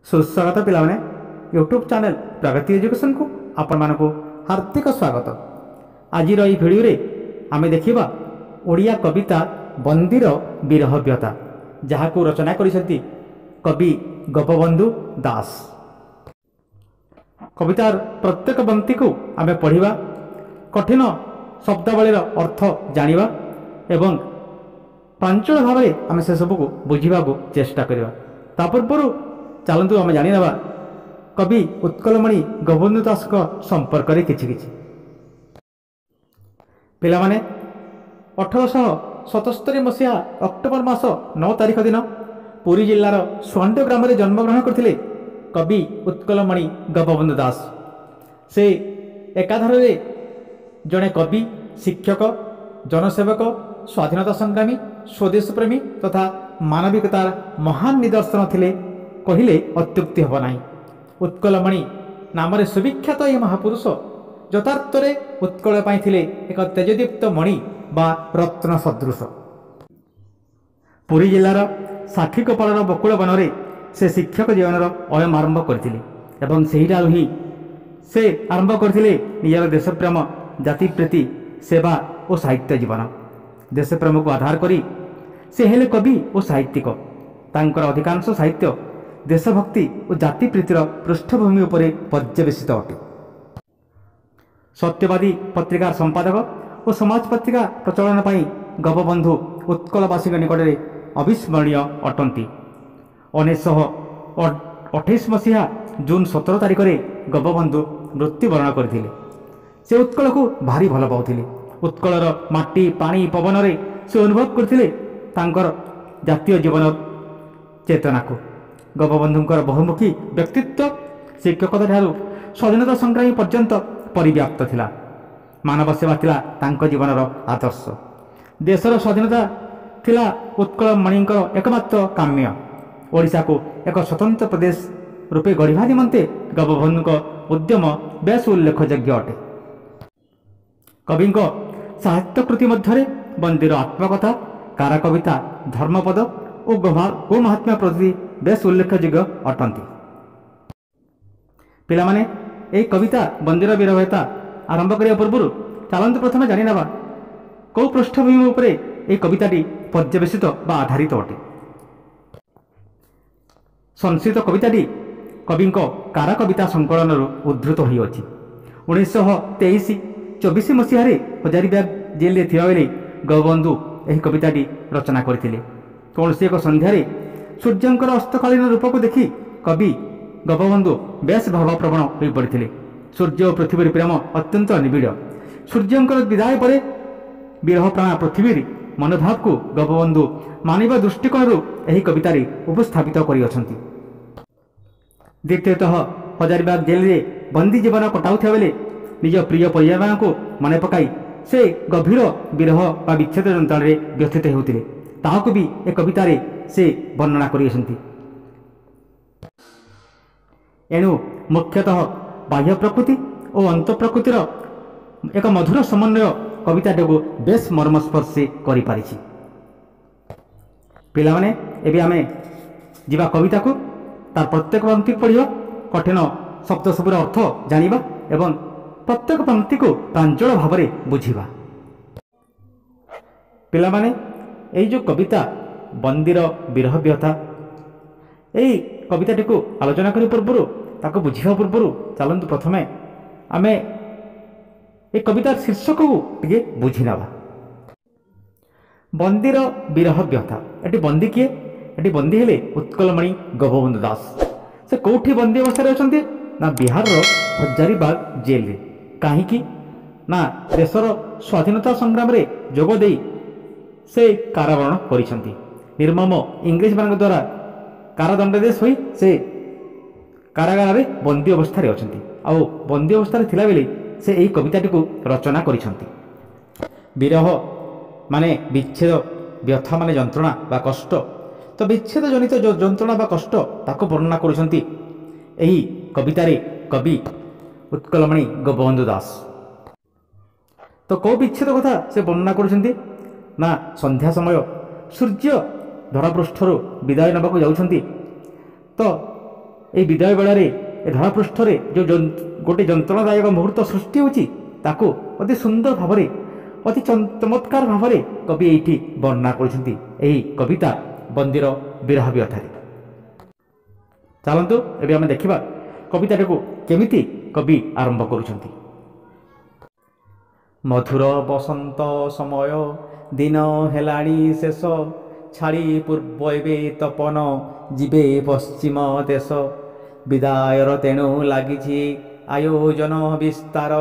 सुस्वागत पिलाने YouTube channel प्रगति education को आपण मानकु हार्दिक स्वागत। आज भिडियो रे आमे देखिबा ओडिया कविता बंदीर विरह व्यथा जहाकू रचना करिसेंती कवि गोपबंधु दास। कवितार प्रत्येक पंक्ति को आमे पढ़िबा, कठिन शब्दावलीर अर्थ जानिबा एवं प्रांचल भाव में आम से सबको बुझा चेष्टा करवा। ता पूर्व चलतु आम जाणीना कवि उत्कलमणि गोपबंधु दास संपर्क में किछि पिला माने 1877 मसीहा अक्टोबर मास 9 तारिख दिन पुरी जिलार स्वांड ग्राम में जन्मग्रहण करथिले कवि उत्कलमणि गोपबंधु दास। से एकाधार जड़े कवि, शिक्षक, जनसेवक, स्वाधीनता संग्रामी, स्वदेश प्रेमी तथा मानविकतार महान निदर्शन थिले कहिले अत्युक्ति हेब नाही। उत्कलमणि नाम सुविख्यात यह महापुरुष यथार्थरे उत्कल पाई थिले एक तेजदीप्त मणि बा रत्न सदृश। पुरी जिलार साक्षीकोपालर बकुल बनरे से शिक्षक जीवनर अयम आरंभ करथिले एवं सेहिठारु ही से आरंभ करथिले निजर देशप्रेम, जातिप्रीति, सेवा और साहित्य जीवन। देशप्रेम को आधार करी से हेले कवि और साहित्यिक। तांकर अधिकांश साहित्य देशभक्ति और जातिप्रीतिर पृष्ठभूमि उपरे पर्यवेसित अटे। सत्यवादी पत्रिकार संपादक और समाज पत्रिका प्रचलन पाई गोपबंधु उत्कलवासी निकट में अविस्मरणीय अटंती। 1928 मसीहा जून 17 तारिख में गोपबंधु मृत्युवरण करथिले। से उत्कल को भारी भल पाउथिले। उत्कलर माटी, पानी, पवन रे से अनुभव करथिले तांकर जातीय जीवन चेतना को। गोपबंधुंकर बहुमुखी व्यक्तित्व शिक्षकता ठारू स्वाधीनता संग्रामी पर्यंत परिव्याप्त थिला। मानव सेवा थिला तांक जीवनर आदर्श। देशर स्वाधीनता थिला उत्कलमणिंकर एकमात्र काम्य। ओडिशा को एक स्वतंत्र प्रदेश रूपे गढ़ा निमंते गोपबंधुंक उद्यम बेस उल्लेखयोग्य अटे। कविंक साहित्य कृति मध्य बंदीर आत्मकथा, कारा कविता, धर्मपद और गो महात्म्य प्रति बेस उल्लेखयोग्य अटंती। पिला माने ए कविता बंदीर विरहता आरंभ करने पूर्व चलते प्रथम जाणीना कौ पृष्ठभूमि उपरे ए कविताटी पर्यवेसित बा आधारित अटे। संस्कृत कविताटी कविंक कारा कविता संकलन उद्धृत होई अछि। 1923-24 मसीह हजारीबाग जेल थिबा बेले गोपबंधु यह कविताटी रचना करथिले। कौन एक संध्यारे सूर्यंकर अस्तकालीन रूप को देखि कवि गोपबंधु बेस भावप्रवण हो पड़ते। सूर्य और पृथ्वी प्रेम अत्यंत निबिड़। सूर्यंकर विदाय पर विरह प्राण पृथ्वी मनोभाव को गोपबंधु मानव दृष्टिकोण यह कवितार उपस्थापित कर। द्वितीयतः हजारीबाग जेल रे बंदी जीवन कटाउथिबा बेले निज प्रिय परिजन को मन पकाई से गभीर विरह व विच्छेद जंत्रण में व्यथित होते ताहाको भी ए कवितार से वर्णना करिसेंती। एणु मुख्यतः बाह्य प्रकृति और अंत प्रकृतिर एक मधुर समन्वय कविताटी को बेस मर्मस्पर्शी कर पारिछि। पिला माने एबे आमे जीवा कविता को तार प्रत्येक पंक्ति पढ़िबा, कठिन शब्द सबुर अर्थ जानिबा एवं प्रत्येक पंक्ति को प्रांजल भाव में बुझिबा। पिला माने एई जो कविता बंदीर विरह व्यथा यही कविताटी को आलोचना करने पूर्व ताको बुझिबा पूर्व चलतु प्रथमे आमे ए कवितार शीर्षक को टिके बुझी नवा। बंदीर विरह व्यथा एटी बंदी किए? एटी बंदी हेले उत्कलमणि गोपबंधु दास। से कौटी बंदी अवस्था अछंती ना बिहार हजारीबाग जेल रे। काहीकि ना देशर स्वाधीनता संग्राम रे जोग देई से कारावरण करिसंती। निर्मम इंग्रेज मान द्वारा कारादंडादेश होई से कारागार रे बंदी अवस्था रे अछंती। आ बंदी अवस्था रे थिला बेले से एही कविताटी को रचना करिसंती। विरह माने विच्छेद, व्यथा माने जंत्रणा बा कष्ट। तो विच्छेद जनित जो जंत्रणा बा कष्ट ताको वर्णना करिसंती एही कवितारे कवि उत्कलमणि गोपबंधु दास। तो कौ विच्छेद कथा से वर्णना करुछंती ना संध्या समय सूर्य धरापृष्ठर विदाय नबाक जाउछंती तो এই ବିଦାୟ ବେଳାରେ ଏ ଧରାପୃଷ୍ଠରେ ଯେଉଁ ଗୋଟିଏ ଯନ୍ତ୍ରଣାଦାୟକ ମୁହୂର୍ତ୍ତ ସୃଷ୍ଟି ହେଉଛି ତାକୁ ଅତି ସୁନ୍ଦର ଭାବରେ ଅତି ଚମତ୍କାର ଭାବରେ କବି ଏଇଠି ବର୍ଣ୍ଣନା କରୁଛନ୍ତି ଏହି କବିତା ବନ୍ଦୀର ବିରହ ବ୍ୟଥାରେ। ଚାଲନ୍ତୁ ଏବେ ଆମେ ଦେଖିବା କବିତାଟିକୁ କେମିତି କବି ଆରମ୍ଭ କରୁଛନ୍ତି। ମଧୁର ବସନ୍ତ ସମୟ ଦିନ ହେଲାଣି ଶେଷ, ଛାଡ଼ି ପୂର୍ବ ଏବେ ତପନ ଯିବେ ପଶ୍ଚିମ ଦେଶ। ବିଦାୟର ତେଣୁ ଲାଗିଛି ଆୟୋଜନ ବିସ୍ତାର,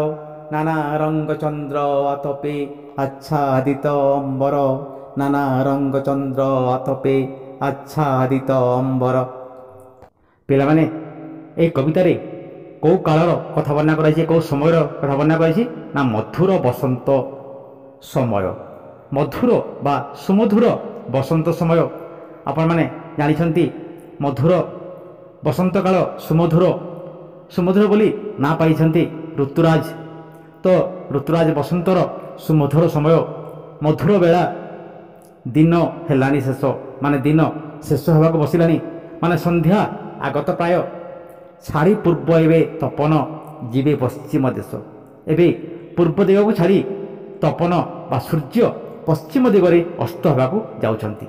ନାନା ରଙ୍ଗ ଚନ୍ଦ୍ର ଆତପେ ଆଚ୍ଛାଦିତ ଅମ୍ବର, ନାନା ରଙ୍ଗ ଚନ୍ଦ୍ର ଆତପେ ଆଚ୍ଛାଦିତ ଅମ୍ବର। ପିଲାମାନେ ଏହି କବିତାରେ କେଉଁ କାଳର କଥା ବର୍ଣ୍ଣନା କରାଯାଇଛି, କେଉଁ ସମୟର କଥା ବର୍ଣ୍ଣନା କରାଯାଇଛି? ନା ମଧୁର ବସନ୍ତ ସମୟ। ମଧୁର ବା ସୁମଧୁର ବସନ୍ତ ସମୟ। ଆପଣମାନେ ଜାଣିଛନ୍ତି ମଧୁର ବସନ୍ତ କାଳ ସୁମଧୁର, ସୁମଧୁର ବୋଲି ନାଁ ପାଇଛନ୍ତି ଋତୁରାଜ। ତ ଋତୁରାଜ ବସନ୍ତର ସୁମଧୁର ସମୟ, ମଧୁର ବେଳା, ଦିନ ହେଲାଣି ଶେଷ, ମାନେ ଦିନ ଶେଷ ହେବାକୁ ବସିଲାଣି, ମାନେ ସନ୍ଧ୍ୟା ଆଗତ ପ୍ରାୟ। ଛାଡ଼ି ପୂର୍ବ ଏବେ ତପନ ଯିବେ ପଶ୍ଚିମ ଦେଶ। ଏବେ ପୂର୍ବ ଦିଗକୁ ଛାଡ଼ି ତପନ ବା ସୂର୍ଯ୍ୟ ପଶ୍ଚିମ ଦିଗରେ ଅସ୍ତ ହେବାକୁ ଯାଉଛନ୍ତି।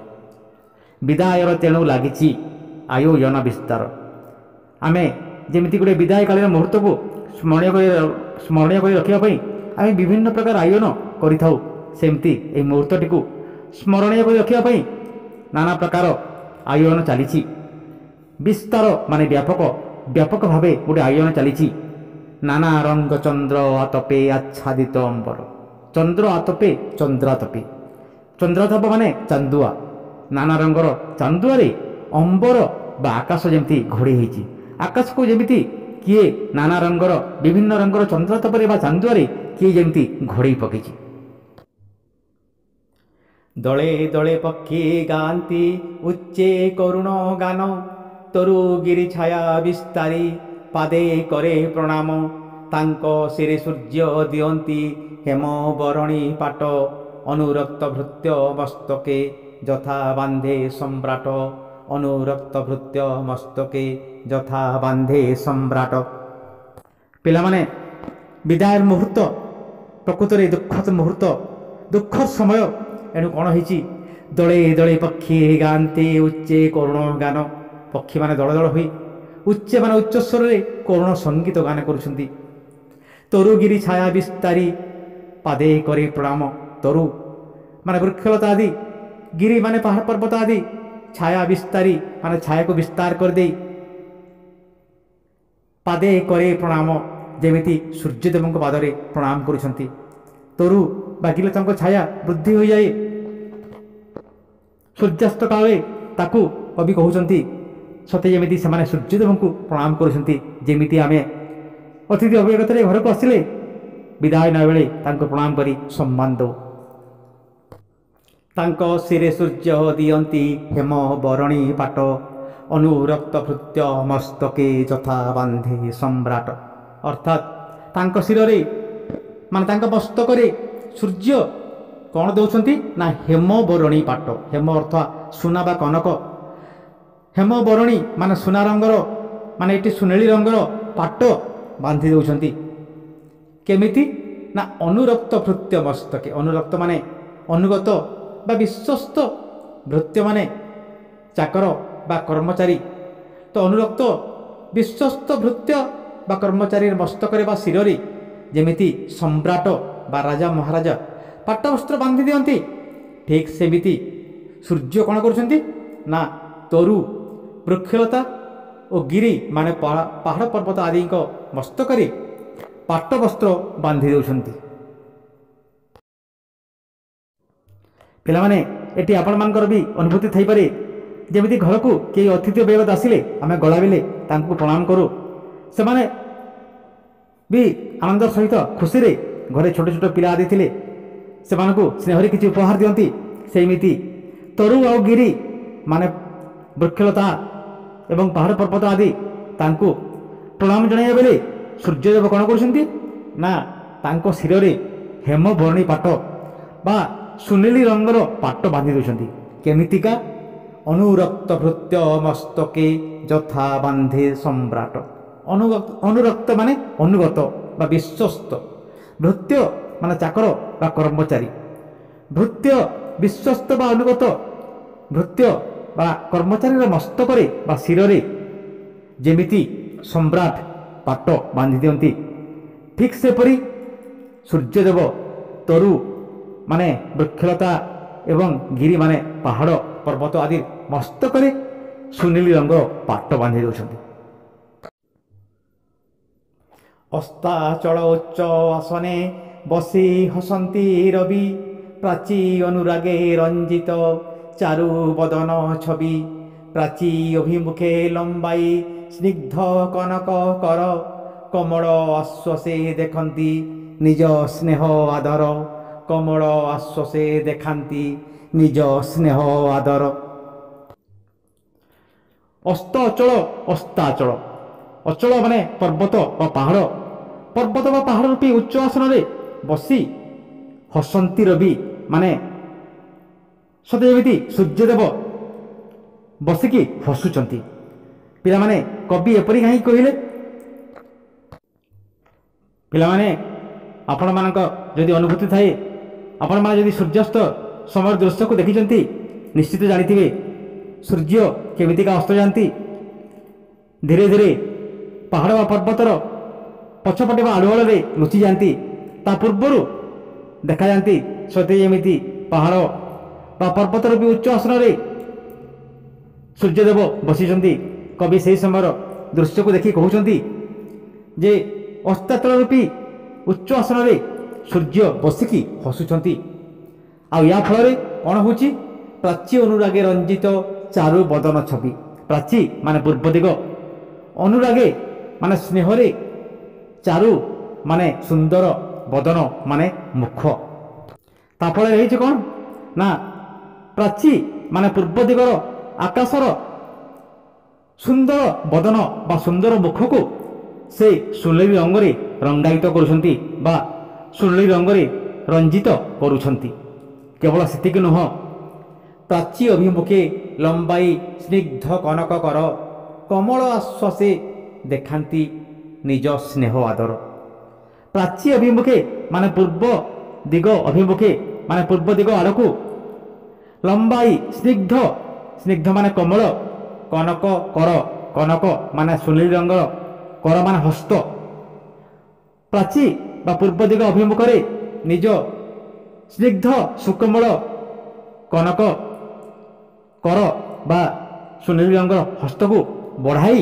ବିଦାୟର ତେଣୁ ଲାଗିଛି ଆୟୋଜନ ବିସ୍ତାର। ଆମେ ଯେମିତି ଗୋଟିଏ ବିଦାୟକାଳୀନ ମୁହୂର୍ତ୍ତକୁ ସ୍ମରଣୀୟ କରି ରଖିବା ପାଇଁ ଆମେ ବିଭିନ୍ନ ପ୍ରକାର ଆୟୋଜନ କରିଥାଉ, ସେମିତି ଏହି ମୁହୂର୍ତ୍ତଟିକୁ ସ୍ମରଣୀୟ କରି ରଖିବା ପାଇଁ ନାନା ପ୍ରକାର ଆୟୋଜନ ଚାଲିଛି। ବିସ୍ତାର ମାନେ ବ୍ୟାପକ, ବ୍ୟାପକ ଭାବେ ଗୋଟିଏ ଆୟୋଜନ ଚାଲିଛି। ନାନା ରଙ୍ଗ ଚନ୍ଦ୍ର ଆତପେ ଆଚ୍ଛାଦିତ ଅମ୍ବର। ଚନ୍ଦ୍ର ଆତପେ ଚନ୍ଦ୍ରାତପେ, ଚନ୍ଦ୍ରାତପ ମାନେ ଚାନ୍ଦୁଆ, ନାନା ରଙ୍ଗର ଚାନ୍ଦୁଆରେ ଅମ୍ବର ବା ଆକାଶ ଯେମିତି ଘୋଡ଼େଇ ହୋଇଛି। ଆକାଶକୁ ଯେମିତି କିଏ ନାନା ରଙ୍ଗର ବିଭିନ୍ନ ରଙ୍ଗର ଚନ୍ଦ୍ରାତପରେ ବା ଚାନ୍ଦୁଆରେ କିଏ ଯେମିତି ଘୋଡ଼େଇ ପକାଇଛି। ଦଳେ ଦଳେ ପକ୍ଷୀ ଗାଆନ୍ତି ଉଚ୍ଚେ କରୁଣ ଗାନ, ତରୁ ଗିରି ଛାୟା ବିସ୍ତାରୀ ପାଦେ କରେ ପ୍ରଣାମ। ତାଙ୍କ ଶିରେ ସୂର୍ଯ୍ୟ ଦିଅନ୍ତି ହେମ ବରଣୀ ପାଟ, ଅନୁରକ୍ତ ଭୃତ୍ୟ ମସ୍ତକେ ଯଥା ବାନ୍ଧେ ସମ୍ରାଟ। ଅନୁରକ୍ତ ଭୃତ୍ୟ ମସ୍ତକେ ଯଥା ବାନ୍ଧେ ସମ୍ରାଟ। ପିଲାମାନେ ବିଦାୟର ମୁହୂର୍ତ୍ତ ପ୍ରକୃତରେ ଦୁଃଖଦ ମୁହୂର୍ତ୍ତ, ଦୁଃଖର ସମୟ। ଏଣୁ କ'ଣ ହେଇଛି? ଦଳେ ଦଳେ ପକ୍ଷୀ ଗାଆନ୍ତି ଉଚ୍ଚେ କରୁଣ ଗାନ। ପକ୍ଷୀମାନେ ଦଳ ଦଳ ହୋଇ ଉଚ୍ଚେ ମାନେ ଉଚ୍ଚ ସ୍ୱରରେ କରୁଣ ସଙ୍ଗୀତ ଗାନ କରୁଛନ୍ତି। ତରୁଗିରି ଛାୟା ବିସ୍ତାରୀ ପାଦେ କରି ପ୍ରଣାମ। ତରୁ ମାନେ ବୃକ୍ଷଲତା ଆଦି, ଗିରି ମାନେ ପାହାଡ଼ ପର୍ବତ ଆଦି, ଛାୟା ବିସ୍ତାରୀ ମାନେ ଛାୟାକୁ ବିସ୍ତାର କରିଦେଇ, ପାଦେ କରେ ପ୍ରଣାମ ଯେମିତି ସୂର୍ଯ୍ୟଦେବଙ୍କ ପାଦରେ ପ୍ରଣାମ କରୁଛନ୍ତି। ତରୁ ବାଗିଲେ ତାଙ୍କ ଛାୟା ବୃଦ୍ଧି ହୋଇଯାଏ। ସୂର୍ଯ୍ୟାସ୍ତ କାଳରେ ତାକୁ କବି କହୁଛନ୍ତି ସତେ ଯେମିତି ସେମାନେ ସୂର୍ଯ୍ୟଦେବଙ୍କୁ ପ୍ରଣାମ କରୁଛନ୍ତି। ଯେମିତି ଆମେ ଅତିଥି ଅଭ୍ୟାଗତରେ ଘରକୁ ଆସିଲେ ବିଦାୟ ନେବା ବେଳେ ତାଙ୍କୁ ପ୍ରଣାମ କରି ସମ୍ମାନ ଦେଉ। ତାଙ୍କ ଶିରେ ସୂର୍ଯ୍ୟ ଦିଅନ୍ତି ହେମ ବରଣୀ ପାଟ, ଅନୁରକ୍ତ ଭୃତ୍ୟ ମସ୍ତକେ ଯଥା ବାନ୍ଧେ ସମ୍ରାଟ। ଅର୍ଥାତ୍ ତାଙ୍କ ଶିରରେ ମାନେ ତାଙ୍କ ମସ୍ତକରେ ସୂର୍ଯ୍ୟ କ'ଣ ଦେଉଛନ୍ତି? ନା ହେମ ବରଣୀ ପାଟ। ହେମ ଅର୍ଥାତ୍ ସୁନା ବା କନକ, ହେମ ବରଣୀ ମାନେ ସୁନା ରଙ୍ଗର, ମାନେ ଏଠି ସୁନେଳି ରଙ୍ଗର ପାଟ ବାନ୍ଧି ଦେଉଛନ୍ତି। କେମିତି? ନା ଅନୁରକ୍ତ ଭୃତ୍ୟ ମସ୍ତକେ। ଅନୁରକ୍ତ ମାନେ ଅନୁଗତ ବା ବିଶ୍ୱସ୍ତ, ଭୃତ୍ୟ ମାନେ ଚାକର ବା କର୍ମଚାରୀ। ତ ଅନୁରକ୍ତ ବିଶ୍ୱସ୍ତ ଭୃତ୍ୟ ବା କର୍ମଚାରୀର ମସ୍ତକରେ ବା ଶିରରେ ଯେମିତି ସମ୍ରାଟ ବା ରାଜା ମହାରାଜା ପାଟବସ୍ତ୍ର ବାନ୍ଧି ଦିଅନ୍ତି, ଠିକ୍ ସେମିତି ସୂର୍ଯ୍ୟ କ'ଣ କରୁଛନ୍ତି? ନା ତରୁ, ବୃକ୍ଷଲତା ଓ ଗିରି ମାନେ ପାହାଡ଼ ପର୍ବତ ଆଦିଙ୍କ ମସ୍ତକରେ ପାଟବସ୍ତ୍ର ବାନ୍ଧି ଦେଉଛନ୍ତି। ପିଲାମାନେ ଏଠି ଆପଣମାନଙ୍କର ବି ଅନୁଭୂତି ଥାଇପାରେ, ଯେମିତି ଘରକୁ କେହି ଅତିଥି ବେଗତ ଆସିଲେ ଆମେ ଗଳାବେଳେ ତାଙ୍କୁ ପ୍ରଣାମ କରୁ। ସେମାନେ ବି ଆନନ୍ଦର ସହିତ ଖୁସିରେ, ଘରେ ଛୋଟ ଛୋଟ ପିଲା ଆଦି ଥିଲେ ସେମାନଙ୍କୁ ସ୍ନେହରେ କିଛି ଉପହାର ଦିଅନ୍ତି। ସେମିତି ତରୁ ଆଉ ଗିରି ମାନେ ବୃକ୍ଷଲତା ଏବଂ ପାହାଡ଼ ପର୍ବତ ଆଦି ତାଙ୍କୁ ପ୍ରଣାମ ଜଣାଇବା ବେଳେ ସୂର୍ଯ୍ୟଦେବ କ'ଣ କରୁଛନ୍ତି? ନା ତାଙ୍କ ଶିରରେ ହେମବର୍ଣ୍ଣୀ ପାଟ ବା ସୁନେଲି ରଙ୍ଗର ପାଟ ବାନ୍ଧି ଦେଉଛନ୍ତି। କେମିତିକା? ଅନୁରକ୍ତ ଭୃତ୍ୟ ମସ୍ତକେ ଯଥା ବାନ୍ଧେ ସମ୍ରାଟ। ଅନୁରକ୍ତ ମାନେ ଅନୁଗତ ବା ବିଶ୍ୱସ୍ତ, ଭୃତ୍ୟ ମାନେ ଚାକର ବା କର୍ମଚାରୀ, ଭୃତ୍ୟ ବିଶ୍ୱସ୍ତ ବା ଅନୁଗତ, ଭୃତ୍ୟ ବା କର୍ମଚାରୀର ମସ୍ତକରେ ବା ଶିରରେ ଯେମିତି ସମ୍ରାଟ ପାଟ ବାନ୍ଧି ଦିଅନ୍ତି, ଠିକ୍ ସେପରି ସୂର୍ଯ୍ୟଦେବ ତରୁ ମାନେ ବୃକ୍ଷଲତା ଏବଂ ଗିରି ମାନେ ପାହାଡ଼ ପର୍ବତ ଆଦି ମସ୍ତକରେ ସୁନୀଲି ରଙ୍ଗର ପାଟ ବାନ୍ଧି ଦେଉଛନ୍ତି। ଅସ୍ତାଚଳ ଉଚ୍ଚ ଆସନେ ବସି ହସନ୍ତି ରବି, ପ୍ରାଚୀ ଅନୁରାଗେ ରଞ୍ଜିତ ଚାରୁ ବଦନ ଛବି। ପ୍ରାଚୀ ଅଭିମୁଖେ ଲମ୍ବାଇ ସ୍ନିଗ୍ଧ କନକ କର, କମଳ ଆଶ୍ୱାସେ ଦେଖନ୍ତି ନିଜ ସ୍ନେହ ଆଦର। କମଳ ଆଶ୍ୱାସେ ଦେଖାନ୍ତି ନିଜ ସ୍ନେହ ଆଦର। ଅସ୍ତ ଅଚଳ ଅସ୍ତାଚଳ, ଅଚଳ ମାନେ ପର୍ବତ ବା ପାହାଡ଼, ପର୍ବତ ବା ପାହାଡ଼ ରୂପୀ ଉଚ୍ଚ ଆସନରେ ବସି ହସନ୍ତି ରବି ମାନେ ସତେ ଯେମିତି ସୂର୍ଯ୍ୟଦେବ ବସିକି ହସୁଛନ୍ତି। ପିଲାମାନେ କବି ଏପରି କାହିଁକି କହିଲେ? ପିଲାମାନେ ଆପଣମାନଙ୍କ ଯଦି ଅନୁଭୂତି ଥାଏ, ଆପଣମାନେ ଯଦି ସୂର୍ଯ୍ୟାସ୍ତ ସମୟର ଦୃଶ୍ୟକୁ ଦେଖିଛନ୍ତି ନିଶ୍ଚିତ ଜାଣିଥିବେ ସୂର୍ଯ୍ୟ କେମିତିକା ଅସ୍ତ ଯାଆନ୍ତି। ଧୀରେ ଧୀରେ ପାହାଡ଼ ବା ପର୍ବତର ପଛପଟେ ବା ଆଢ଼ୁଆଳରେ ଲୁଚିଯାଆନ୍ତି, ତା ପୂର୍ବରୁ ଦେଖାଯାଆନ୍ତି ସତେ ଯେମିତି ପାହାଡ଼ ବା ପର୍ବତର ବି ଉଚ୍ଚ ଆସନରେ ସୂର୍ଯ୍ୟଦେବ ବସିଛନ୍ତି। କବି ସେହି ସମୟର ଦୃଶ୍ୟକୁ ଦେଖି କହୁଛନ୍ତି ଯେ ଅସ୍ତାଚଳ ରୂପୀ ଉଚ୍ଚ ଆସନରେ ସୂର୍ଯ୍ୟ ବସିକି ହସୁଛନ୍ତି। ଆଉ ୟା ଫଳରେ କ'ଣ ହେଉଛି? ପ୍ରାଚୀ ଅନୁରାଗେ ରଞ୍ଜିତ ଚାରୁ ବଦନ ଛବି। ପ୍ରାଚୀ ମାନେ ପୂର୍ବ ଦିଗ, ଅନୁରାଗେ ମାନେ ସ୍ନେହରେ, ଚାରୁ ମାନେ ସୁନ୍ଦର, ବଦନ ମାନେ ମୁଖ। ତା ଫଳରେ ହେଇଛି କ'ଣ ନା ପ୍ରାଚୀ ମାନେ ପୂର୍ବ ଦିଗର ଆକାଶର ସୁନ୍ଦର ବଦନ ବା ସୁନ୍ଦର ମୁଖକୁ ସେ ସୁନେଲି ରଙ୍ଗରେ ରଙ୍ଗାୟିତ କରୁଛନ୍ତି ବା ସୁନେଲି ରଙ୍ଗରେ ରଞ୍ଜିତ କରୁଛନ୍ତି। କେବଳ ସେତିକି ନୁହଁ, ପ୍ରାଚୀ ଅଭିମୁଖେ ଲମ୍ବାଇ ସ୍ନିଗ୍ଧ କନକ କର, କମଳ ଆଶ୍ୱାସେ ଦେଖାନ୍ତି ନିଜ ସ୍ନେହ ଆଦର। ପ୍ରାଚୀ ଅଭିମୁଖେ ମାନେ ପୂର୍ବ ଦିଗ ଅଭିମୁଖେ ମାନେ ପୂର୍ବ ଦିଗ ଆଡ଼କୁ, ଲମ୍ବାଇ ସ୍ନିଗ୍ଧ, ସ୍ନିଗ୍ଧ ମାନେ କୋମଳ, କନକ କର, କନକ ମାନେ ସୁନେଲି ରଙ୍ଗର, କର ମାନେ ହସ୍ତ। ପ୍ରାଚୀ ବା ପୂର୍ବ ଦିଗ ଅଭିମୁଖରେ ନିଜ ସ୍ନିଗ୍ଧ ସୁକୋମଳ କନକ କର ବା ସୁନେଲି ରଙ୍ଗର ହସ୍ତକୁ ବଢ଼ାଇ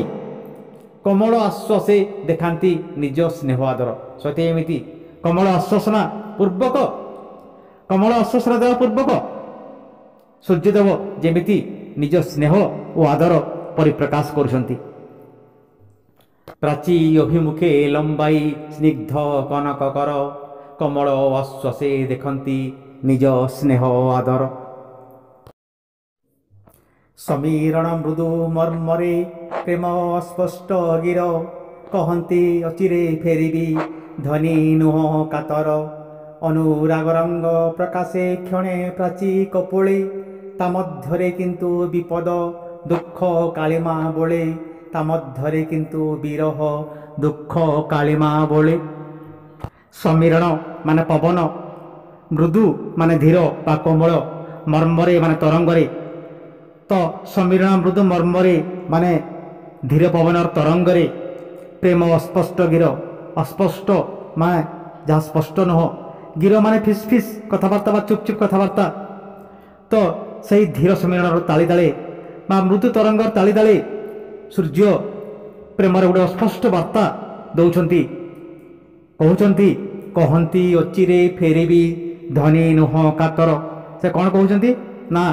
କମଳ ଆଶ୍ୱାସେ ଦେଖାନ୍ତି ନିଜ ସ୍ନେହ ଆଦର। ସତେ ଏମିତି କମଳ ଆଶ୍ୱାସନା ପୂର୍ବକ, କମଳ ଆଶ୍ୱାସନା ଦେବା ପୂର୍ବକ ସୂର୍ଯ୍ୟଦେବ ଯେମିତି ନିଜ ସ୍ନେହ ଓ ଆଦର ପରିପ୍ରକାଶ କରୁଛନ୍ତି। ପ୍ରାଚୀ ଅଭିମୁଖେ ଲମ୍ବାଇ ସ୍ନିଗ୍ଧ କନକ କର, କମଳ ଆଶ୍ୱାସେ ଦେଖନ୍ତି ନିଜ ସ୍ନେହ ଆଦର। ସମୀରଣ ମୃଦୁ ମର୍ମରେ ପ୍ରେମ ଅସ୍ପଷ୍ଟ ଗିର, କହନ୍ତି ଅଚିରେ ଫେରିବି ଧନୀ ନୁହଁ କାତର। ଅନୁରାଗ ରଙ୍ଗ ପ୍ରକାଶେ କ୍ଷଣେ ପ୍ରାଚୀ କପୋଳେ, ତା ମଧ୍ୟରେ କିନ୍ତୁ ବିପଦ ଦୁଃଖ କାଳିମା ବୋଳେ। ତା ମଧ୍ୟରେ କିନ୍ତୁ ବିରହ ଦୁଃଖ କାଳିମା ବୋଳେ। ସମୀରଣ ମାନେ ପବନ, ମୃଦୁ ମାନେ ଧୀର ବା କୋମଳ, ମର୍ମରେ ମାନେ ତରଙ୍ଗରେ। ତ ସମୀରଣ ମୃଦୁ ମର୍ମରେ ମାନେ ଧୀର ପବନର ତରଙ୍ଗରେ, ପ୍ରେମ ଅସ୍ପଷ୍ଟ ଗିର, ଅସ୍ପଷ୍ଟ ମାନେ ଯାହା ସ୍ପଷ୍ଟ ନୁହଁ, ଗିର ମାନେ ଫିସ୍ ଫିସ୍ କଥାବାର୍ତ୍ତା ବା ଚୁପ୍ ଚୁପ୍ କଥାବାର୍ତ୍ତା। ତ ସେହି ଧୀର ସମୀରଣର ତାଳି ତାଳେ ବା ମୃଦୁ ତରଙ୍ଗର ତାଳି ତାଳେ ସୂର୍ଯ୍ୟ ପ୍ରେମର ଗୋଟେ ଅସ୍ପଷ୍ଟ ବାର୍ତ୍ତା ଦେଉଛନ୍ତି। କହୁଛନ୍ତି କହନ୍ତି ଅଚିରେ ଫେରିବି ଧନୀ ନୁହଁ କାତର। ସେ କ'ଣ କହୁଛନ୍ତି ନା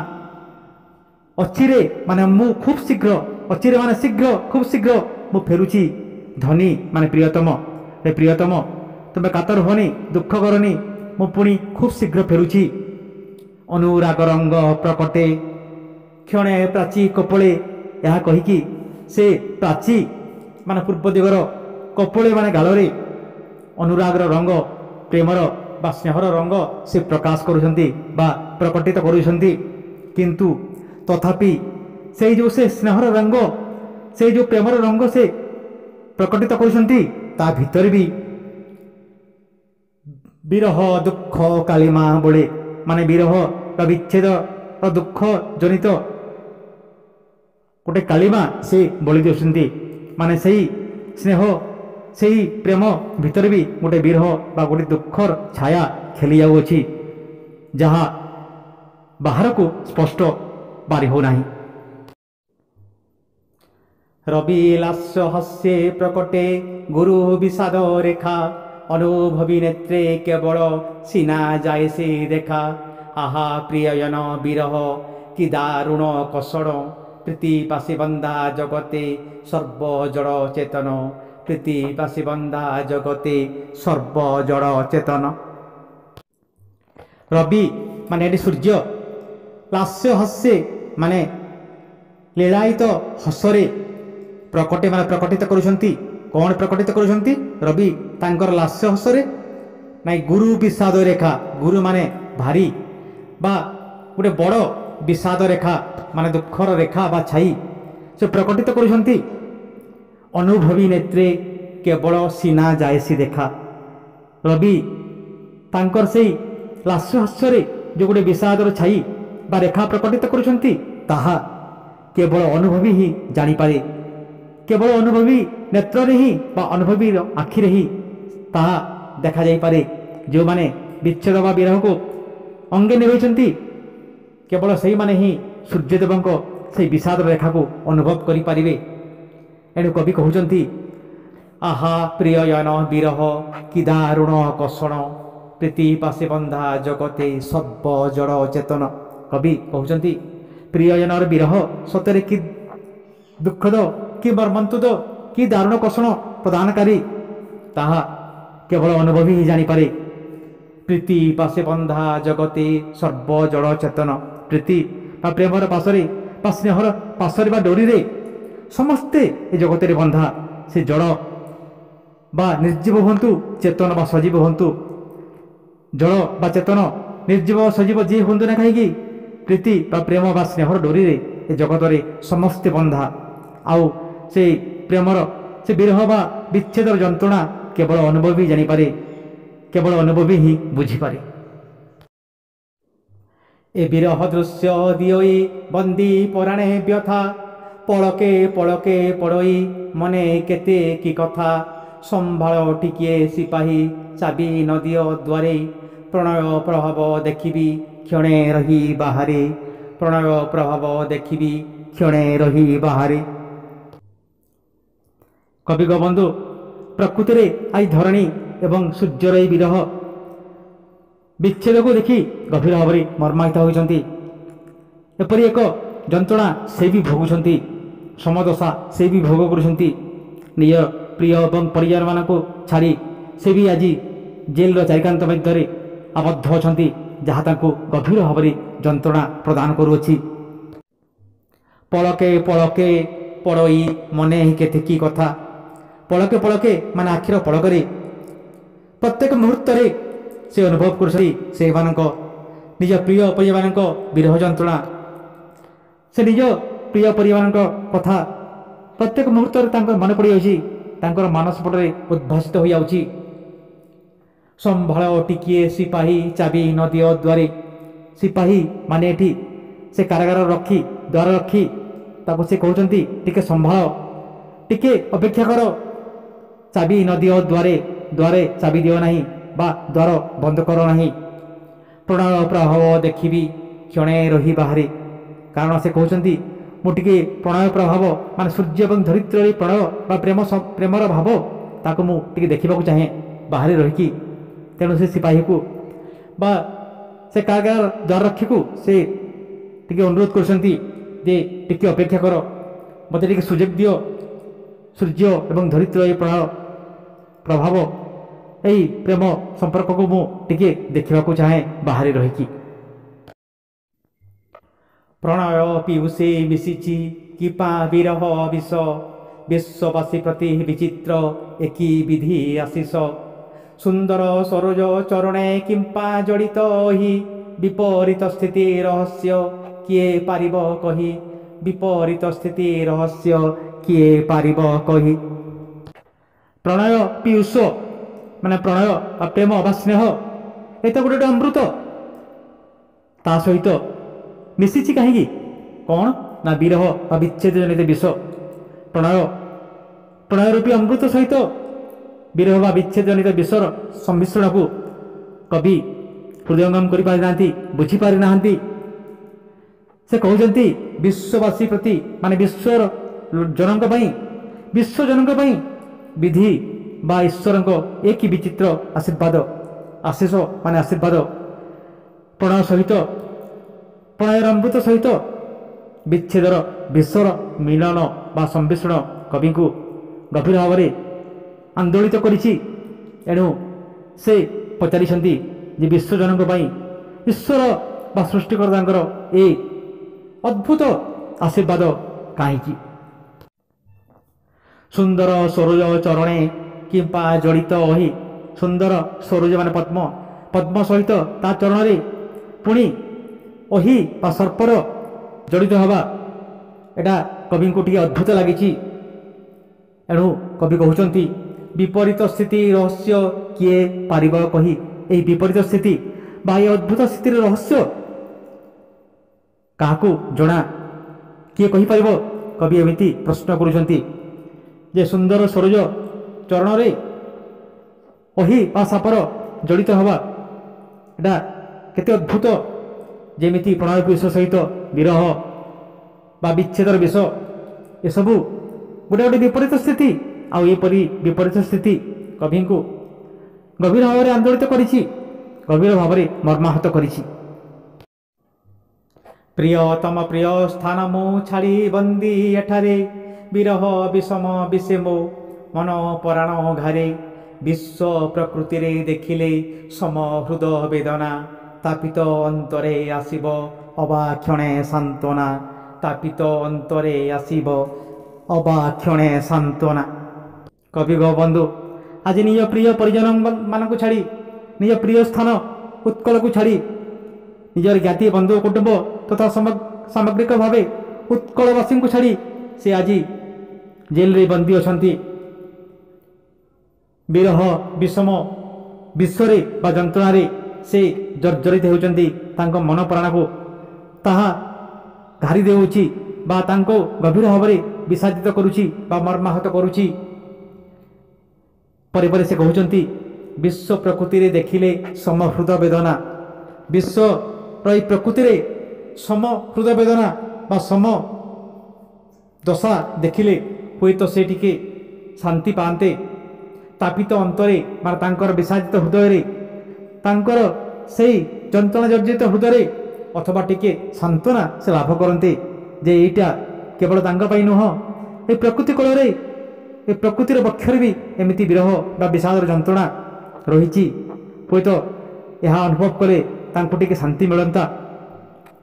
ଅଚିରେ ମାନେ ମୁଁ ଖୁବ୍ ଶୀଘ୍ର, ଅଚିରେ ମାନେ ଶୀଘ୍ର, ଖୁବ୍ ଶୀଘ୍ର ମୁଁ ଫେରୁଛି। ଧନୀ ମାନେ ପ୍ରିୟତମ, ହେ ପ୍ରିୟତମ ତୁମେ କାତର ହୁଅନି, ଦୁଃଖ କରନି, ମୁଁ ପୁଣି ଖୁବ୍ ଶୀଘ୍ର ଫେରୁଛି। ଅନୁରାଗ ରଙ୍ଗ ପ୍ରକଟେ କ୍ଷଣେ ପ୍ରାଚୀ କପୋଳେ, ଏହା କହିକି ସେ ପ୍ରାଚୀ ମାନେ ପୂର୍ବ ଦିଗର କପୋଳେ ମାନେ ଗାଳରେ ଅନୁରାଗର ରଙ୍ଗ, ପ୍ରେମର ବା ସ୍ନେହର ରଙ୍ଗ ସେ ପ୍ରକାଶ କରୁଛନ୍ତି ବା ପ୍ରକଟିତ କରୁଛନ୍ତି। କିନ୍ତୁ ତଥାପି ସେଇ ଯେଉଁ ସେ ସ୍ନେହର ରଙ୍ଗ, ସେଇ ଯେଉଁ ପ୍ରେମର ରଙ୍ଗ ସେ ପ୍ରକଟିତ କରୁଛନ୍ତି, ତା ଭିତରେ ବି ବିରହ ଦୁଃଖ କାଳିମା ବୋଳେ, ମାନେ ବିରହ ବା ବିଚ୍ଛେଦର ଦୁଃଖ ଜନିତ ଗୋଟେ କାଳିମା ସେ ବଳି ଦେଉଛନ୍ତି। ମାନେ ସେଇ ସ୍ନେହ, ସେଇ ପ୍ରେମ ଭିତରେ ବି ଗୋଟେ ବିରହ ବା ଗୋଟେ ଦୁଃଖର ଛାୟା ଖେଳି ଯାଉଅଛି, ଯାହା ବାହାରକୁ ସ୍ପଷ୍ଟ ବାରି ହେଉନାହିଁ। ରବି ଲାସ୍ୟ ହସ୍ୟେ ପ୍ରକଟେ ଗୁରୁ ବିଷାଦ ରେଖା, ଅନୁଭବୀ ନେତ୍ରେ କେବଳ ସିନା ଯାଏ ସେ ଦେଖା। ଆହା ପ୍ରିୟୟନ ବିରହ କି ଦାରୁଣ କଷଣ, প্রীতি পাশে বন্ধা জগতে সর্বজড় চেতন, প্রীতি পাশে বন্ধা জগতে সর্বজড় চেতন। রবি মানে এটি সূর্য, লাস্য হস্যে মানে লীলায়িত হসরে প্রকটে মানে প্রকটিত করুଛନ୍ତି। କ'ଣ ପ୍ରକଟିତ କରୁଛନ୍ତି? ରବି ତାଙ୍କର ଲାସ୍ୟ ହସରେ ନାଇଁ ଗୁରୁ ବିଷାଦ ରେଖା, ଗୁରୁ ମାନେ ଭାରି ବା ଗୋଟେ ବଡ଼ ବିଷାଦ ରେଖା ମାନେ ଦୁଃଖର ରେଖା ବା ଛାଇ ସେ ପ୍ରକଟିତ କରୁଛନ୍ତି। ଅନୁଭବୀ ନେତ୍ରେ କେବଳ ସିନା ଯାଏସି ଦେଖା। ରବି ତାଙ୍କର ସେଇ ଲାସ୍ୟ ହସ୍ୟରେ ଯେଉଁ ଗୋଟେ ବିଷାଦର ଛାଇ ବା ରେଖା ପ୍ରକଟିତ କରୁଛନ୍ତି, ତାହା କେବଳ ଅନୁଭବୀ ହିଁ ଜାଣିପାରେ। କେବଳ ଅନୁଭବୀ ନେତ୍ରରେ ହିଁ ବା ଅନୁଭବୀ ଆଖିରେ ହିଁ ତାହା ଦେଖାଯାଇପାରେ। ଯେଉଁମାନେ ବିଚ୍ଛେଦ ବା ବିରହକୁ ଅଙ୍ଗେ ନିଭେଇଛନ୍ତି, କେବଳ ସେଇମାନେ ହିଁ ସୂର୍ଯ୍ୟଦେବଙ୍କ ସେହି ବିଷାଦର ରେଖାକୁ ଅନୁଭବ କରିପାରିବେ। ଏଣୁ କବି କହୁଛନ୍ତି, ଆହା ପ୍ରିୟୟନ ବିରହ କି ଦାରୁଣ କଷଣ, ପ୍ରୀତି ପାଶେ ବନ୍ଧା ଜଗତେ ସର୍ବଜଡ଼ ଚେତନ। କବି କହୁଛନ୍ତି, ପ୍ରିୟଜନର ବିରହ ସତରେ କି ଦୁଃଖଦ, କି ମର୍ମନ୍ତୁଦ, କି ଦାରୁଣ କଷଣ ପ୍ରଦାନକାରୀ, ତାହା କେବଳ ଅନୁଭବୀ ହିଁ ଜାଣିପାରେ। ପ୍ରୀତି ପାଶେ ବନ୍ଧା ଜଗତେ ସର୍ବଜଡ଼ ଚେତନ। ପ୍ରୀତି ବା ପ୍ରେମର ପାଶରେ ବା ସ୍ନେହର ପାଶରେ ବା ଡୋରିରେ ସମସ୍ତେ ଏ ଜଗତରେ ବନ୍ଧା। ସେ ଜଡ଼ ବା ନିର୍ଜୀବ ହୁଅନ୍ତୁ, ଚେତନ ବା ସଜୀବ ହୁଅନ୍ତୁ, ଜଳ ବା ଚେତନ, ନିର୍ଜୀବ ସଜୀବ ଯିଏ ହୁଅନ୍ତୁ ନା କାହିଁକି, ପ୍ରୀତି ବା ପ୍ରେମ ବା ସ୍ନେହର ଡୋରିରେ ଏ ଜଗତରେ ସମସ୍ତେ ବନ୍ଧା। ଆଉ ସେ ପ୍ରେମର ସେ ବିରହ ବା ବିଚ୍ଛେଦର ଯନ୍ତ୍ରଣା କେବଳ ଅନୁଭବୀ ଜାଣିପାରେ, କେବଳ ଅନୁଭବୀ ହିଁ ବୁଝିପାରେ। ଏ ବିରହ ଦୃଶ୍ୟ ଦିଓଇ ବନ୍ଦୀ ପରାଣେ ବ୍ୟଥା, ପଳକେ ପଳକେ ପଡ଼ୋଇ ମନେ କେତେ କି କଥା। ସମ୍ଭାଳ ଟିକିଏ ସିପାହୀ ଚାବି ନଦିଅ ଦ୍ୱାରେ, ପ୍ରଣୟ ପ୍ରଭାବ ଦେଖିବି କ୍ଷଣେ ରହି ବାହାରେ। ପ୍ରଣୟ ପ୍ରଭାବ ଦେଖିବି କ୍ଷଣେ ରହି ବାହାରେ। କବି ଗୋବନ୍ଧୁ ପ୍ରକୃତିରେ ଆଇ ଧରଣୀ ଏବଂ ସୂର୍ଯ୍ୟର ଏହି ବିରହ ବିଚ୍ଛେଦକୁ ଦେଖି ଗଭୀର ଭାବରେ ମର୍ମାହିତ ହୋଇଛନ୍ତି। ଏପରି ଏକ ଯନ୍ତ୍ରଣା ସେ ବି ଭୋଗୁଛନ୍ତି, ସମଦଶା ସେ ବି ଭୋଗ କରୁଛନ୍ତି। ନିଜ ପ୍ରିୟ ଏବଂ ପରିବାରମାନଙ୍କୁ ଛାଡ଼ି ସେ ବି ଆଜି ଜେଲର ଚାରିକାନ୍ତ ମଧ୍ୟରେ ଆବଦ୍ଧ ଅଛନ୍ତି, ଯାହା ତାଙ୍କୁ ଗଭୀର ଭାବରେ ଯନ୍ତ୍ରଣା ପ୍ରଦାନ କରୁଅଛି। ପଳକେ ପଳକେ ପଡ଼ୋଇ ମନେ କେତେ କି କଥା। ପଳକେ ପଳକେ ମାନେ ଆଖିର ପଳକରେ ପ୍ରତ୍ୟେକ ମୁହୂର୍ତ୍ତରେ ସେ ଅନୁଭବ କରୁଛନ୍ତି ସେମାନଙ୍କ ନିଜ ପ୍ରିୟ ପରିବାରଙ୍କ ବିରହ ଯନ୍ତ୍ରଣା। ସେ ନିଜ ପ୍ରିୟ ପରିବାରଙ୍କ କଥା ପ୍ରତ୍ୟେକ ମୁହୂର୍ତ୍ତରେ ତାଙ୍କର ମନେ ପଡ଼ିଯାଉଛି, ତାଙ୍କର ମାନସ ପଟରେ ଉଦ୍ଭାସିତ ହୋଇଯାଉଛି। ସମ୍ଭାଳ ଟିକିଏ ସିପାହୀ ଚାବି ନଦିଅ ଦ୍ୱାରେ। ସିପାହୀ ମାନେ ଏଠି ସେ କାରାଗାର ରଖି, ଦ୍ୱାର ରଖି ତାକୁ ସେ କହୁଛନ୍ତି, ଟିକେ ସମ୍ଭାଳ, ଟିକେ ଅପେକ୍ଷା କର, ଚାବି ନଦିଅ ଦ୍ୱାରେ, ଦ୍ୱାରେ ଚାବି ଦିଅ ନାହିଁ ବା ଦ୍ୱାର ବନ୍ଦ କର ନାହିଁ। ପ୍ରଣୟ ପ୍ରଭାବ ଦେଖିବି କ୍ଷଣେ ରହି ବାହାରେ। କାରଣ ସେ କହୁଛନ୍ତି, ମୁଁ ଟିକେ ପ୍ରଣୟ ପ୍ରଭାବ ମାନେ ସୂର୍ଯ୍ୟ ଏବଂ ଧରିତ୍ରୀର ପ୍ରଣୟ ବା ପ୍ରେମର ଭାବ ତାକୁ ମୁଁ ଟିକେ ଦେଖିବାକୁ ଚାହେଁ ବାହାରେ ରହିକି। ତେଣୁ ସେ ସିପାହୀକୁ ବା ସେ କାରାଗାର ଦ୍ୱାରରକ୍ଷୀକୁ ସେ ଟିକେ ଅନୁରୋଧ କରୁଛନ୍ତି ଯେ ଟିକେ ଅପେକ୍ଷା କର, ମୋତେ ଟିକେ ସୁଯୋଗ ଦିଅ, ସୂର୍ଯ୍ୟ ଏବଂ ଧରିତ୍ରୀର ଏହି ପ୍ରଣୟ ପ୍ରଭାବ, ଏହି ପ୍ରେମ ସମ୍ପର୍କକୁ ମୁଁ ଟିକେ ଦେଖିବାକୁ ଚାହେଁ ବାହାରେ ରହିକି। ପ୍ରଣୟ ପିଉସେ ମିଶିଛି କିପା ବିରହ ବିଷ, ବିଶ୍ୱବାସୀ ପ୍ରତି ବିଚିତ୍ର ଏକି ବିଧି ଆଶିଷ। ସୁନ୍ଦର ସରୋଜ ଚରଣେ କିମ୍ପା ଜଡ଼ିତ ହି, ବିପରୀତ ସ୍ଥିତି ରହସ୍ୟ କିଏ ପାରିବ କହି। विपरीत स्थिति रहस्य किए पारिब कही। प्रणय पीयूष माने प्रणय बा प्रेम बा स्नेह ये तो गोटे अमृत ता सहित मिशिची कहीं कौन ना विरह बा विच्छेद जनित विष। प्रणय रूपी अमृत सहित विरह बा विच्छेद जनित विषर सम्मिश्रण को कवि हृदयंगम कर पारि नांती बुझी पारि नांती। से कहते विश्ववासी प्रति माने विश्वर जनक विश्वजनक विधि बा ईश्वर एक विचित्र आशीर्वाद आशीष माने आशीर्वाद प्रणय सहित प्रणयर अमृत सहित विच्छेदर विश्वर मिलन बा सम्मिश्रण कवि को गभीर भाव में आंदोलित करिछि। एणु से पचारिछन्ति जे विश्वजनक ईश्वर बा सृष्टिकर्तांकर ए अद्भुत आशीर्वाद कहीं। सुंदर सरोज चरणे किंपा जड़ित अहि सुंदर सरोज माने पद्म पद्म सहित ता चरण रे पुणी अहि बा सर्पर जड़ित हवा एटा कवि को टी अद्भुत लगी। एणु कवि कहते विपरीत स्थिति रहस्य किए पारिब कही। यही विपरीत स्थिति बा ये अद्भुत स्थिति रहस्य काहाकू जना किए कही पारिब। कवि एमिति प्रश्न करुछन्ति जे सुंदर सरोज चरण रे अहि बा सापर जड़ित हवा एटा केते अद्भुत जेमिति प्रणय विष सहित विरह बा विच्छेदर विष ये सबू गोटे गोटे विपरीत स्थिति आउ एपरी विपरीत स्थिति कवि को गभीर भाव में आंदोलित करिछि गभीर भाव में मर्माहत करिछि। प्रियतम प्रिय स्थान मु छाड़ी बंदी एठारे विरह विषम विषे मो मन पराण घारे विश्व प्रकृति रे देखिले समहृद वेदना तापित अंतरे आसीब अबा क्षणे सांत्वना तापित अंतरे आसीब अबा क्षणे सांत्वना। कवि गो बंधु आज निज प्रिय परिजन मान छाड़ी निज प्रिय स्थान उत्कल को छाड़ी निजर ज्ञाति बंधु कुटुंब तथा सामग्रिक भाव उत्कलवासी को छाड़ी से आज जेल रे बंदी अछंती। विरह विषम विश्व बा जंत्रणा से जर्जरित होउचंती तांको मन प्राण को ताहा घारी देउछि बा तांको गभीर भाव में विषादित करुछि बा मर्माहत करुछि। परे परे से कहउचंती विश्व प्रकृति रे देखिले समहृद वेदना विश्व रही प्रकृति रे समहृद वेदना बा सम दशा देखिले हुए तो से टिके शांति पाते तापित अंतरे मान तांकर विषादित हृदय तांकर से जंत्रणा जर्जित हृदय अथवा टिके सांत्वना से लाभ करते जे एटा केवल तांका पाई नुह ए प्रकृति कूल ए प्रकृतिर पक्षर भी एमती विरह बा विषादर जंत्रणा रही हुए तो यह अनुभव कले तांको टिके शांति मिलता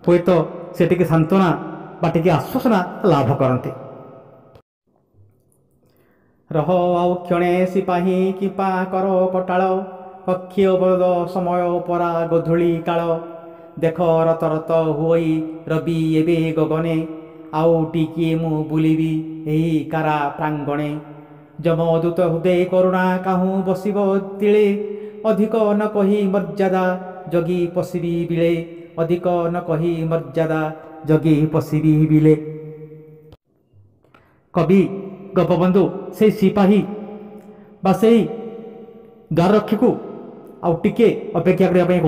हुए तो से टिके सांत्वना बा टिके आश्वासना लाभ करते। रह आउ क्षणे सिपाही किपा कर कटाल कक्षी अवरोध समय परा गोधूली काल देख रत रत हुई रवि एबे गगने आउ टिके मु बुलिबी एही कारा प्रांगणे जमदूत हृदय करुणा काहू बसिब तिले अधिक न कही मर्यादा जगी पशिबी बिले अधिक न कही मर्यादा जगी पशिबी बिले। कवि गोपबंधु से सिपाही बा से द्वाररक्षी को आउ टिके अपेक्षा करने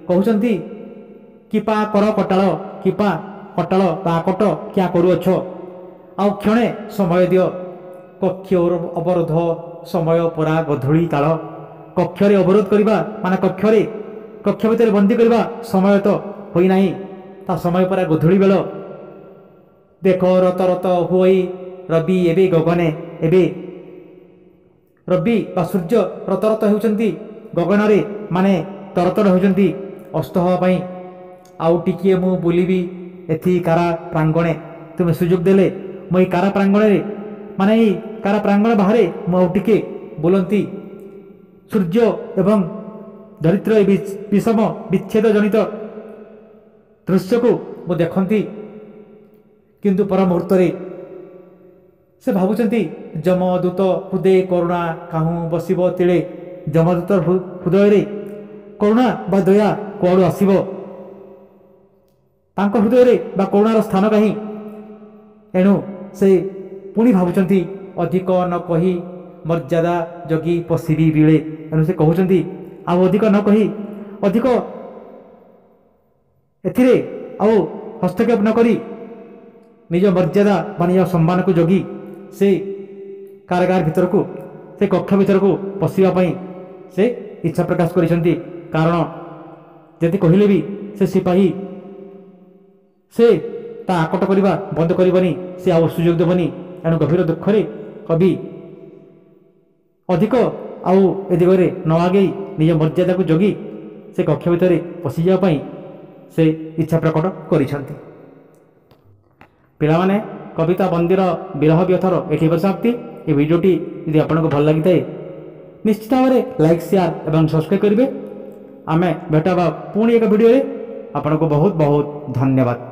कहते किपा कर कटाल किपा कटाल कट क्या करुअछ आउ क्षणे समय दियो कक्ष अवरोध समय परा गधूली काल कक्षरे अवरोध करवा माने कक्ष भितर बंदी करवा समय तो होई नाही ता समय परा गधूली बेल देख रत रत हुई रवि एबे गगने एबे रवि बा सूर्य रत रत होउचंती गगन रे माने तरतर होउचंती अस्त हवा पई आउ टिके मु बुलिबी एथि कारा प्रांगणे तुम सुजोग देले मई कारा प्रांगण रे माने कारा प्रांगण बाहरे मु आउ टिके बोलंती सूर्य एवं धरित्र विषम विच्छेद जनित दृश्य को मु देखंती କିନ୍ତୁ ପର ମୁହୂର୍ତ୍ତରେ ସେ ଭାବୁଛନ୍ତି ଯମଦୂତ ହୃଦୟ କରୁଣା କାହୁଁ ବସିବ ତିଳେ। ଯମଦୂତ ହୃଦୟରେ କରୁଣା ବା ଦୟା କୁଆଡ଼ୁ ଆସିବ? ତାଙ୍କ ହୃଦୟରେ ବା କରୁଣାର ସ୍ଥାନ କାହିଁ? ଏଣୁ ସେ ପୁଣି ଭାବୁଛନ୍ତି ଅଧିକ ନ କହି ମର୍ଯ୍ୟାଦା ଜଗି ପଶିବି ବିଳେ। ଏଣୁ ସେ କହୁଛନ୍ତି ଆଉ ଅଧିକ ନ କହି, ଅଧିକ ଏଥିରେ ଆଉ ହସ୍ତକ୍ଷେପ ନ କରି ନିଜ ମର୍ଯ୍ୟାଦା ବା ନିଜ ସମ୍ମାନକୁ ଜଗି ସେ କାରାଗାର ଭିତରକୁ, ସେ କକ୍ଷ ଭିତରକୁ ପଶିବା ପାଇଁ ସେ ଇଚ୍ଛା ପ୍ରକାଶ କରିଛନ୍ତି। କାରଣ ଯେତେ କହିଲେ ବି ସେ ସିପାହୀ ସେ ତା ଆକଟ କରିବା ବନ୍ଦ କରିବନି, ସେ ଆଉ ସୁଯୋଗ ଦେବନି। ଏଣୁ ଗଭୀର ଦୁଃଖରେ କବି ଅଧିକ ଆଉ ଏ ଦିଗରେ ନ ଆଗେଇ ନିଜ ମର୍ଯ୍ୟାଦାକୁ ଜଗି ସେ କକ୍ଷ ଭିତରେ ପଶିଯିବା ପାଇଁ ସେ ଇଚ୍ଛା ପ୍ରକଟ କରିଛନ୍ତି। ପିଲାମାନେ, କବିତା ବନ୍ଦୀର ବିରହ ବ୍ୟଥର ଏଠି ସମାପ୍ତି। ଏ ଭିଡ଼ିଓଟି ଯଦି ଆପଣଙ୍କୁ ଭଲ ଲାଗିଥାଏ ନିଶ୍ଚିତ ଭାବରେ ଲାଇକ୍, ସେୟାର ଏବଂ ସବସ୍କ୍ରାଇବ୍ କରିବେ। ଆମେ ଭେଟ ହେବା ପୁଣି ଏକ ଭିଡ଼ିଓରେ। ଆପଣଙ୍କୁ ବହୁତ ବହୁତ ଧନ୍ୟବାଦ।